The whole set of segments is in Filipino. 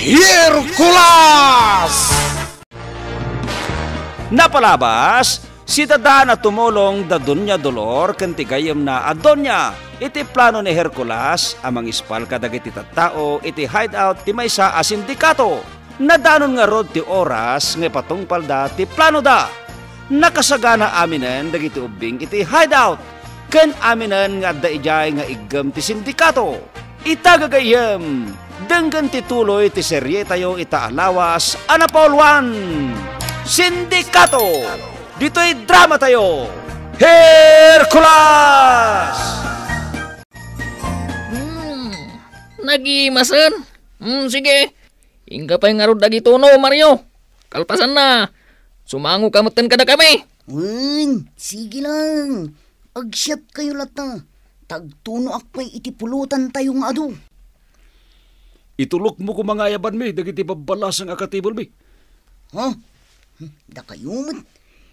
Hercules! Napalabas, si Dada na tumulong dadunya dolor kentigayam na adonya. Iti plano ni Hercules amang ispal kadagiti tattao iti hideout ti maysa a sindikato. Nadanon nga rod ti oras nga patungpal da ti plano da. Nakasagana aminen dagiti ubing iti hideout. Ken aminen nga da ijay nga igem ti sindikato. Itagagayem denggan ti tuloy ti serye tayo itaalawas Anapol 1 Sindikato. Dito'y drama tayo. Hercules! Nagimasan? Sige. Ingga pa yung arod dagito no, Mario. Kalpasan na. Sumango kamutan ka na kami. Sige lang. Agsyat kayo lata. Tagtuno akpay iti pulutan tayong adu. Itulok mo kumangayaban mi, dagiti babalasang akatibol mi. Ha? Da kayo mat.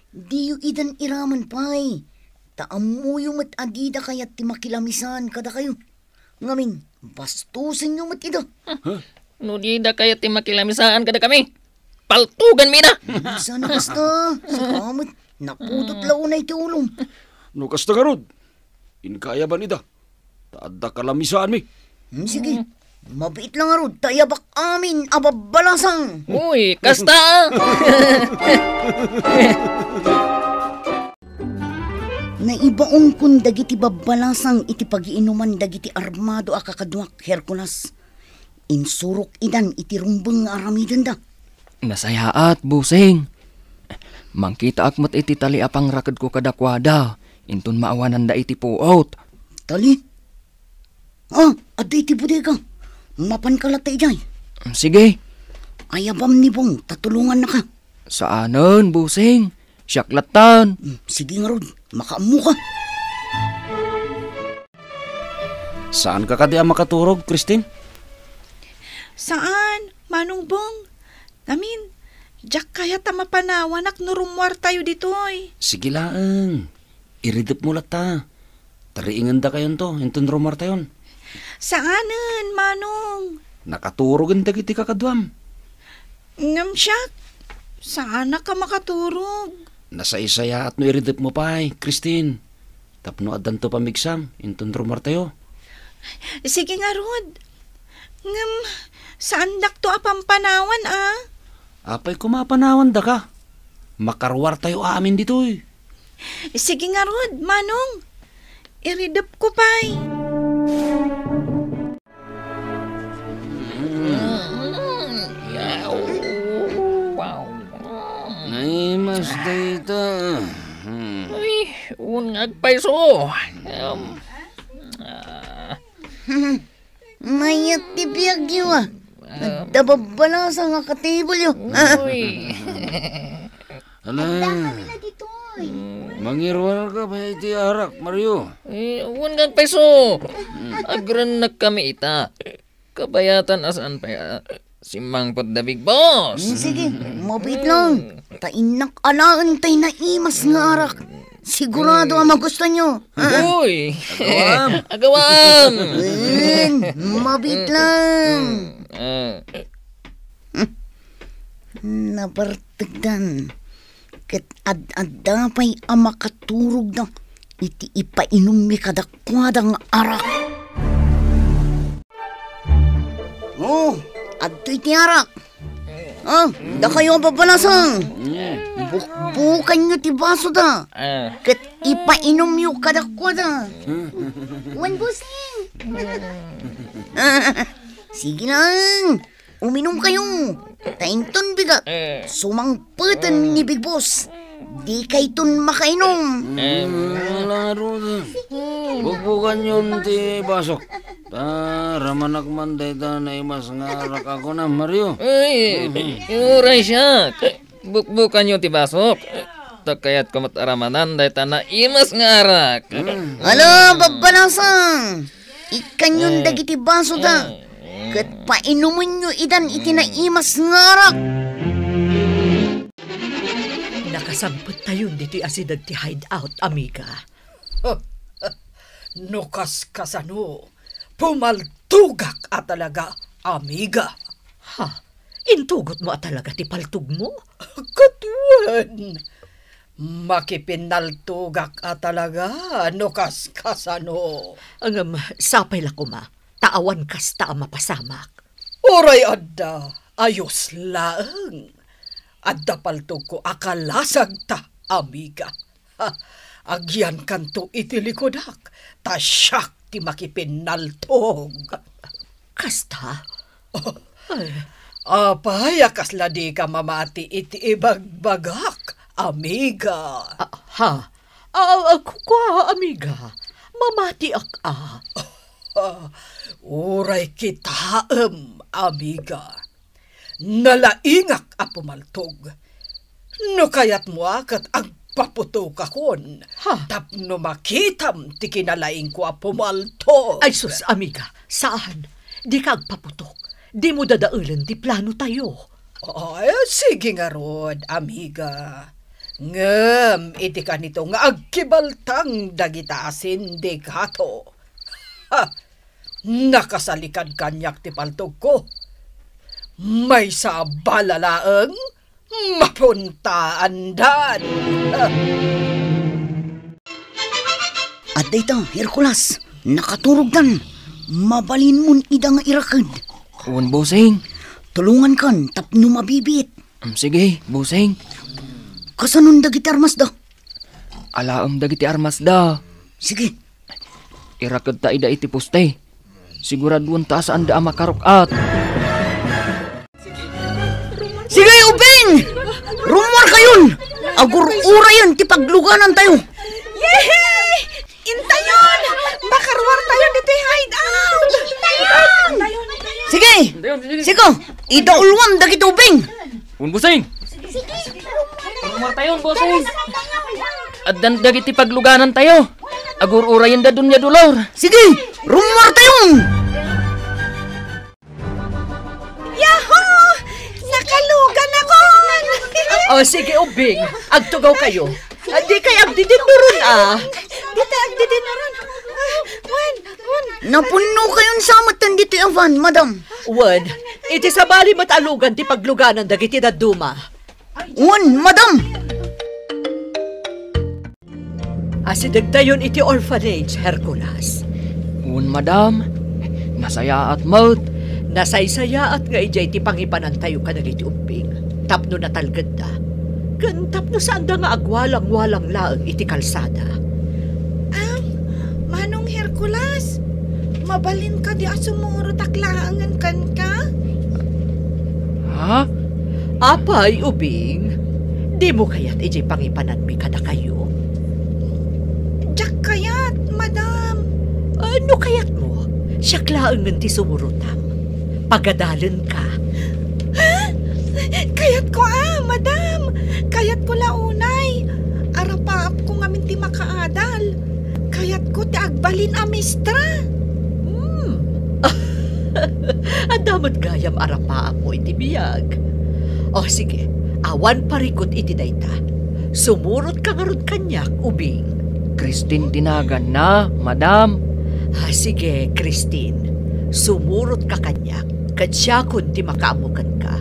Di yu idan iraman pay. Taam mo yung mat adida kayat ti makilamisan kada kayo. Ngamin, bastusin yung mat ida. No di da kaya ti makilamisaan kada kami. Paltugan mi na. Sana basta. Sa kamat, napudot launay ti ulong. No kasta garod, inkayaban ida. Taadda kalamisaan mi. Sige. Mabait lang arod, tayabak amin, ababalasang. Uy, kasta! Naibaong kun dagiti babalasang iti pagiinuman dagiti armado a kakadwak, Hercules. Insurok idan iti rumbeng nga aramidan da. Nasayaat, busing. Mangkita akmat iti tali apang rakad ko kadakwada. Intun maawanan da iti puot. Tali? Aday iti bodega. Mapan kalatay jay. Sige. Ayabam ni Bong, tatulungan na ka. Saanan, busing? Siyaklatan. Sige nga rod, makaamu ka. Saan ka kadi ang makaturog, Christine? Saan? Manong Bong? Amin, jak kaya tamapanawanak no rumwar tayo ditoy. Sige lang. Iridip mo lata. Tariingan da kayon to, intun rumar tayon. Saanan, Manong? Nakaturogan dagiti kakadwam. Ngam siyak, saan na ka makaturog? Nasaysaya at no iridip mo pa Christine. Tapno adan to pamigsam, intun rumar tayo. Sige nga, Rod. Ngam, saan dak to apampanawan, Apay kumapanawan da ka. Makarwar tayo amin ditoy. Sige nga, Rod, Manong. Iridip ko pa'y. Naimas data. Uy, unag paiso. Mayat ti biyag yu Nagdababala nga katibol yu. Uy. Ala. Mangirwar ka ba iti arak, Mario? Unag paiso. Agran na kami ita. Kabayatan asaan pa simang pod the big boss. Sige, mabit lang. Tainak alaan tay na imas nga arak. Sigurado ang magusto nyo. Uy! Agawam! Mabit lang. Nabartagdan. Ket ad-adda pa'y amakaturog na iti ipainom mi kadakwadang arak. Adto iti arak. Da kayo babalasang. Bukbukan nyo ti baso da. Ket ipainom nyo kadakwada. Wan busing. Sige lang. Uminom kayo. Tainton bigat. Sumangpatan ni Big Boss. Di kayton makainom. Laro da. Bukbukan yun ti basok. Ramanak man dayta na imas nga arak ako na, Mario. Uy, uray siya. Bukbukan yung tibasok. Takayat kumat aramanan dahil na imas nga arak. Hala, babalasang. Ikan yun dagiti baso da. Kat painumin nyo idan itinaimas nga arak. Nakasabot tayo dito'y asidad ti hideout, amiga. Nukas kasano. Pumaltugak at talaga, amiga. Ha? Intugot mo talaga ti paltug mo? Katuan, makipinaltugak talaga, no kaskasano. Ang sapay la kuma, taawan kasta mapasamak. Oray adda, ayos laeng. Adda paltug ko akalasag ta, amiga. Ha, agyan kanto iti likodak, tasyak ti makipinaltog. Kasta? Apay, akasla di ka mamati iti ibagbagak, amiga. Kwa, amiga. Mamati Uray kitaem, amiga. Nalaingak a pumaltog. No kayat mo akat agpaputo kakon. Tapno makitam ti kinalaing ko a pumaltog. Ay sus, amiga. Saan? Di ka agpaputok. Di mo dadaulan ti plano tayo. Ay, sige nga rod, amiga. Ngem, iti ka nito nga agkibaltang dagitasin de kato. Ha, nakasalikad kanyak ti paltog ko. May sa balalaeng mapuntaandan. At dayta, Hercules, nakaturog dan. Mabalin mon ida nga irakad. Uwan, bossing. Tulungan kan, tapno mabibit. Sige, bossing. Kasanon dagiti armas da? Alaam dagiti armas da. Sige. Irakad ta ida iti poste. Siguraduan ta saan da makarukat. Sige, Ubing! Rumor kayon! Agur-ura yan, ti pagluganan tayo. Yehey! Intayon! Makarwar tayo dito hideout! Intayon! Sige! Sige! Idaulwan dagiti Ubing! Uwan, bossing. Rumor tayo, bossing. Addan dagiti pagluganan tayo. Agur-urayan da dunya dolor. Sige! Rumor tayo! Yahoo! Nakalugan ako! Sige, Ubing. Agtugaw kayo. Di kayo agdidin doon, Dito agdidin na ron. Wan. Napuno kayon samatan dito avan, madam. Wan, iti sabali matalugan ti pagluganan dagiti daduma. Wan, madam. Asidag tayon iti orphanage, Hercules. Uwan, madam. Nasaya at maut. Nasaysaya at nga ijay ti pangipanan tayo ka dagiti Ubing. Tapno natalgad da. Kan tapno saan da nga agwalang-walang laeng iti kalsada. Manong Hercules, mabalin ka di asumuro taklaangan kan ka? Ha? Apay, Ubing. Di mo kaya't ijay pangipanan mi kada kayo. Diyak kayat, madam. Ano kayat mo? Siya klaangan ti sumurutam. Pagadalan ka. Kayat ko madam. Kayat ko launay. Arapaap ko ngamin ti makaadal. Kayat ko ti agbalin a mistra. Ang damot gayam arapa mo iti biyag. Sige, awan parikot iti dayta. Sumurot ka nga ron kanyak, Ubing. Christine tinagan na, madam. Sige, Christine. Sumurot ka kanyak. Kat siya kundi makaamukan ka.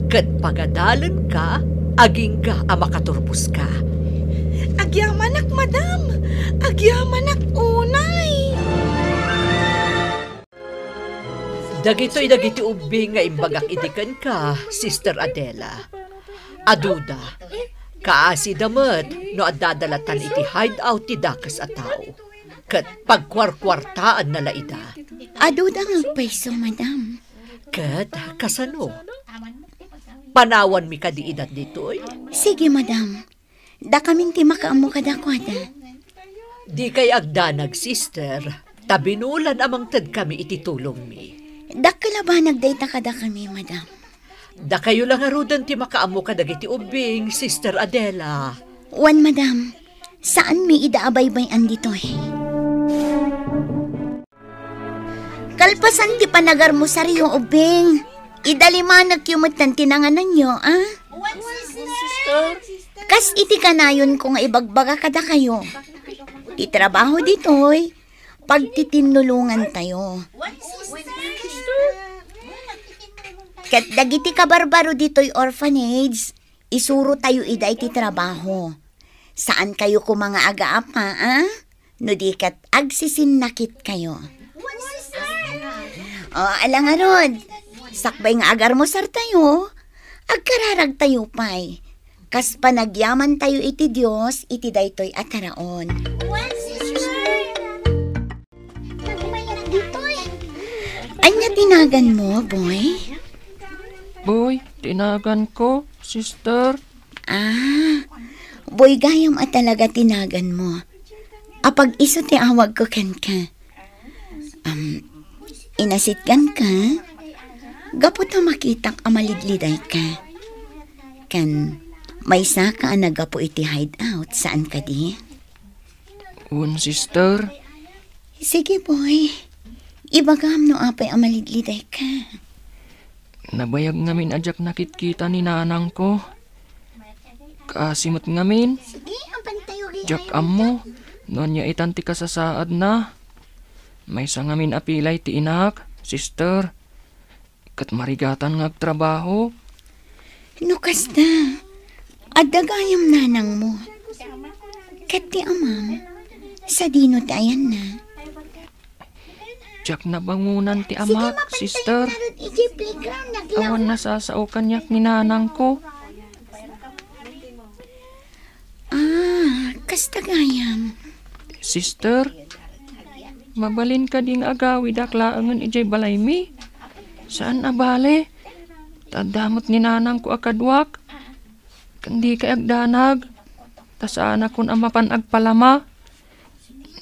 Kat pagadalan ka, aging ka makaturpos ka. Agyamanak, madam. Agyamanak unay. Dagito'y Ubing nga imbagak idikan ka, Sister Adela. Aduda, kaasi damat no adadalatan iti hideout ti dakas a tao. Kat pagkwarkwartaan na laida. Aduda nga peso, madam. Kat kasano? Panawan mi kadiidat dito'y? Sige, madam. Da kaming ti makaamu kadakwada. Di kay agdanag, sister. Tabinulan amang tad kami ititulong mi. Da kalabanag dayta kada kami, madam. Da kayo lang arudan ti makaamu kadagiti Ubing, Sister Adela. Wan, madam. Saan mi idaabaybay-an dito'y? Kalpasan ti panagar mo sa Rio, Ubing. Idalimanag yumutan tinanganan nyo, Kas iti kanayon ko nga ibagbaga kada kayo. Ti trabaho dito'y pagtitinulungan tayo. Kat dagiti kabarbaro dito'y orphanage, isuro tayo ida iti trabaho. Saan kayo ko mga aga-apa, No di kat agsisinakit kayo. Alang arod, sakbay nga agar mo sar tayo, agkararag tayo pa'y. Kas panagyaman tayo iti Diyos, iti daytoy ataraon. Anya tinagan mo, boy? Boy, tinagan ko, sister. Boy, gayam at talaga tinagan mo. Apag iso ti awag ko ken ka. Inasitgan ka, gapot na makitak amalidliday ka. Kan, may saka ang nagapo iti hideout, saan ka di? Sister. Sige, boy. Ibagam no apay amalidliday ka. Nabayag ngamin ajak nakit-kita ni nanang ko. Kasimot ngamin. Jak amo, noon niya itanti ka sa saad na. May sa ngamin apilay ti inak, sister. Kat marigatan nga trabaho. No kasta, adagayam nanang mo. Kat ti amam, sa dino tayan na. Jak na bangunan ti amak, sister. Awan nasasao kanyak ni nanang ko. Kasta gayam. Sister, mabalin ka ding agawi daklaangan ijay balay mi. Saan abale? Tadamot ni nanang ko akadwak. Kandi ka agdanag. Tasaan akon amapan agpalama.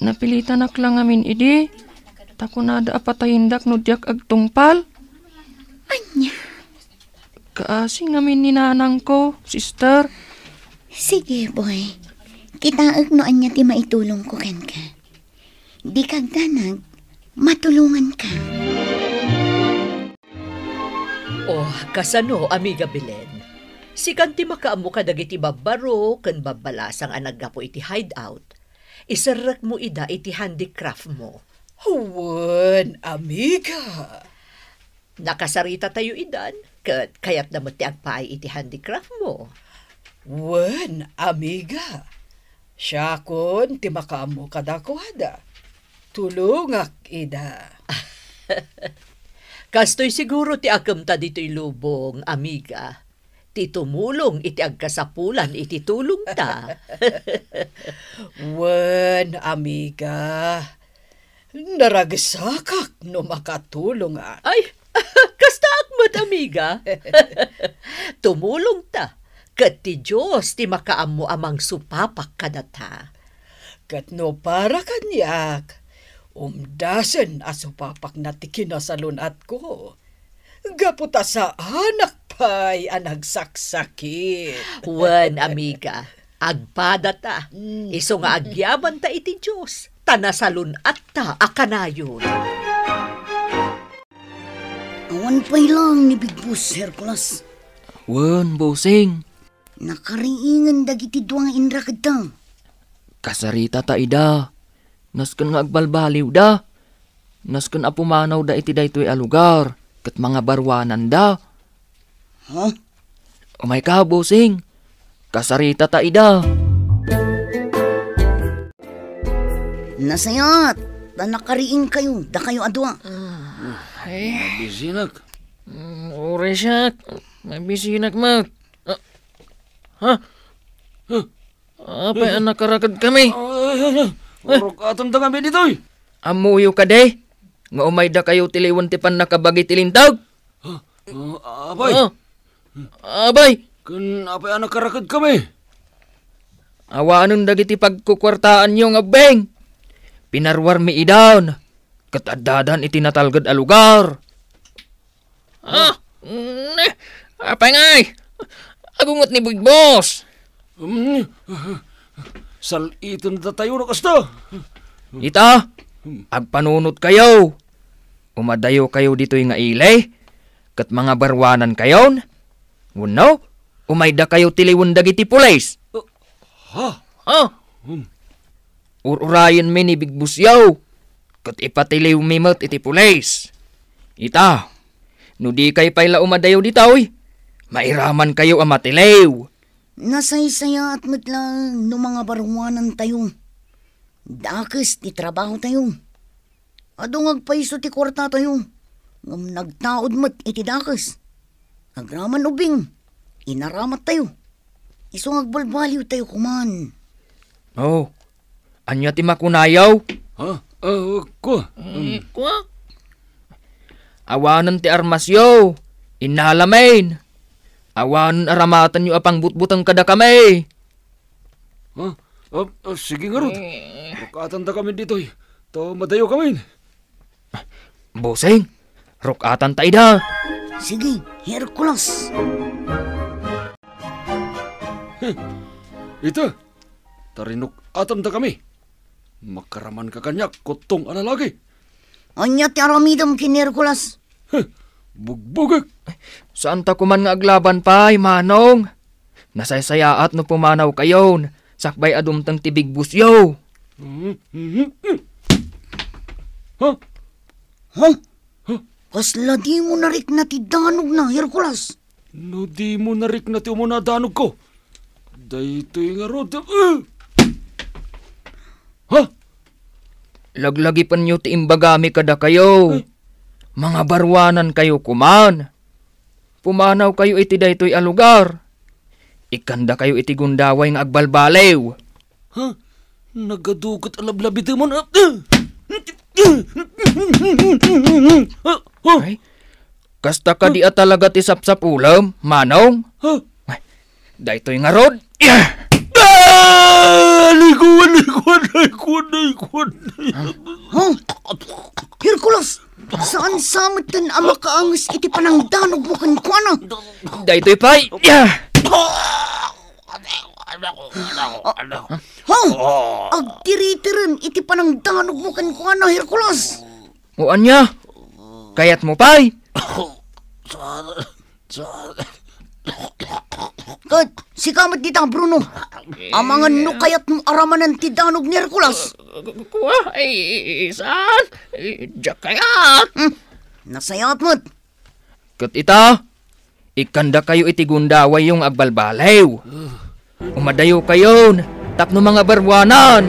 Napilitan aklang amin idi. Takunada apatahindak no diak agtungpal. Anya? Kaasi ngamin ni nanang ko, sister. Sige, boy. Kitaag no anya ti maitulong ko ken ka. Di kag danag, matulungan ka. Kasano, amiga Belen? Si kanti makaamo ka dagiti babbaro ken babbalasang anagga po iti hideout. Isarak mo ida iti handicraft mo. Huwan, amiga. Nakasarita tayo idan, kaya't naman ti agpaay iti handicraft mo. Huwan, amiga. Siya kon, ti makaamo kadakwada. Tulungak, ida. Kastoy siguro ti akam ta dito'y lubong, amiga. Ti tumulong iti agkasapulan iti tulong ta. Huwan, amiga. Naragasakak no makatulong Ay, kasta akmat, amiga. Tumulong ta. Kat ti Diyos ti makaammo amang supapak kadata. Kat no para kanyak, umdasen asupapak na ti kinasalunat ko. Gaputa sa anak pa'y anagsaksakit. Wan, amiga, agpada ta. Iso nga agyaban ta iti Diyos. Tanasalunat ta akanayon. Awan pa'y lang ni Big Boss Hercules. Wan, bosing. Nakariingan dagiti duwang inra kadta. Kasarita ta ida. Nasken nga agbalbaliw da. Nasken apumanaw da iti daytoy a lugar. Kat mga barwanan da. Umay ka, bosing. Kasarita ta ida. Nasayat, na nakariin kayo, da kayo adwa. Bisinak. Ore siya. May bisinak mo. Apa ang nakarakad kami? Urok atong kami ditoy. Amuyo ka de. Nga umay da kayo tiliwan ti pan nakabagi tilintag. Abay. Abay. Kun apay anak karakad kami. Awanon dagiti pagkukwartaan nyo nga beng. Pinarwar mi idawn. Katadadan iti natalgad a lugar. Apay ngay. Agungot ni Big Boss. Salitan na tayo na kasta. Ita, agpanunot kayo. Umadayo kayo dito'y nga ilay. Kat mga barwanan kayon. Uno, umayda kayo tiliwan dagiti pulis. Ururayan mi ni Big Boss yaw. Kat ipatiliw mimot iti pulis. Ita, No di kay payla umadayo ditaw, mairaman kayo ang matilew. Nasaysaya at lang no mga barwanan tayo. Dakes ti trabaho tayo. Adong agpaiso ti kwarta tayo. Ngam nagtaod mat iti dakes. Agraman ubing. Inaramat tayo. Isong agbalbaliw tayo kuman. Oh, anya ti makunayaw? Ko. Kwa? Awanan ti armasyo. Inhalamain. Awanan aramatan nyo apang butbutang kada kami. Sige nga Rod. Rukatan kami dito. To madayo kami. Boseng, rukatan ta ida. Sige, Hercules. Ito. Tarinok atam da kami. Makaraman ka kanyak kotong analagi. Anya ti aramidam kin Hercules. Bugbugag. Saan ta kuman nga aglaban pay, manong? Nasaysayaat no pumanaw kayon. Sakbay adumtang tibig busyo. Ha? Kasla di mo narik na ti danog na, Hercules. No di mo narik na ti umunadanog ko. Daytoy nga Rod. Laglagi pa nyo ti imbagami kada kayo. Mga barwanan kayo kuman. Pumanaw kayo iti daytoy a lugar. Ikanda kayo iti gundaway nga agbalbalew. Nagadugot alablabit mo na. Ay, kasta ka di talaga ti sapsap ulam, manong? Ay, daytoy nga Rod. Likuan. Hercules, saan samatan ang makaangas iti panang danog mo kan kuana? Daytoy pay. Agtiritirin iti panang danog mo kan kuana, Hercules. O anya? Kayat mo pay. Kat, si kamat dita, Bruno. Amangan no kayat mo aramanan ti danog ni Hercules. Kuha, saan? Diyak kayat. Nasayat mo't. Kat ita, ikanda kayo iti gundaway yung agbalbalew. Umadayo kayon, tapno mga barwanan.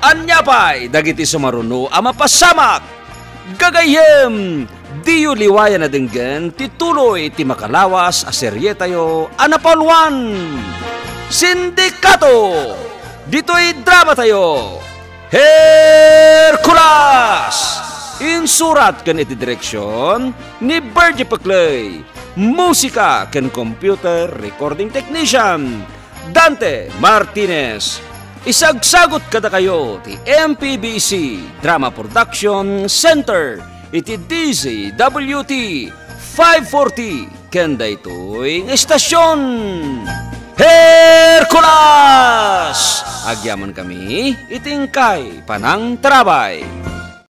Anya pa'y dagiti sumaruno ama pasamak. Gagayem, diyo liwayan na dinggan tituloy ti makalawas a serye tayo Anapolwan. Sindikato. Dito'y drama tayo. Hercules. Insurat kan iti direksyon ni Bergie Paclay. Musika kan computer recording technician Dante Martinez. Isagsagot kada kayo ti MPBC Drama Production Center iti DZWT 540 kenda ito'y estasyon Hercules. Agyaman kami itingkay panang trabay.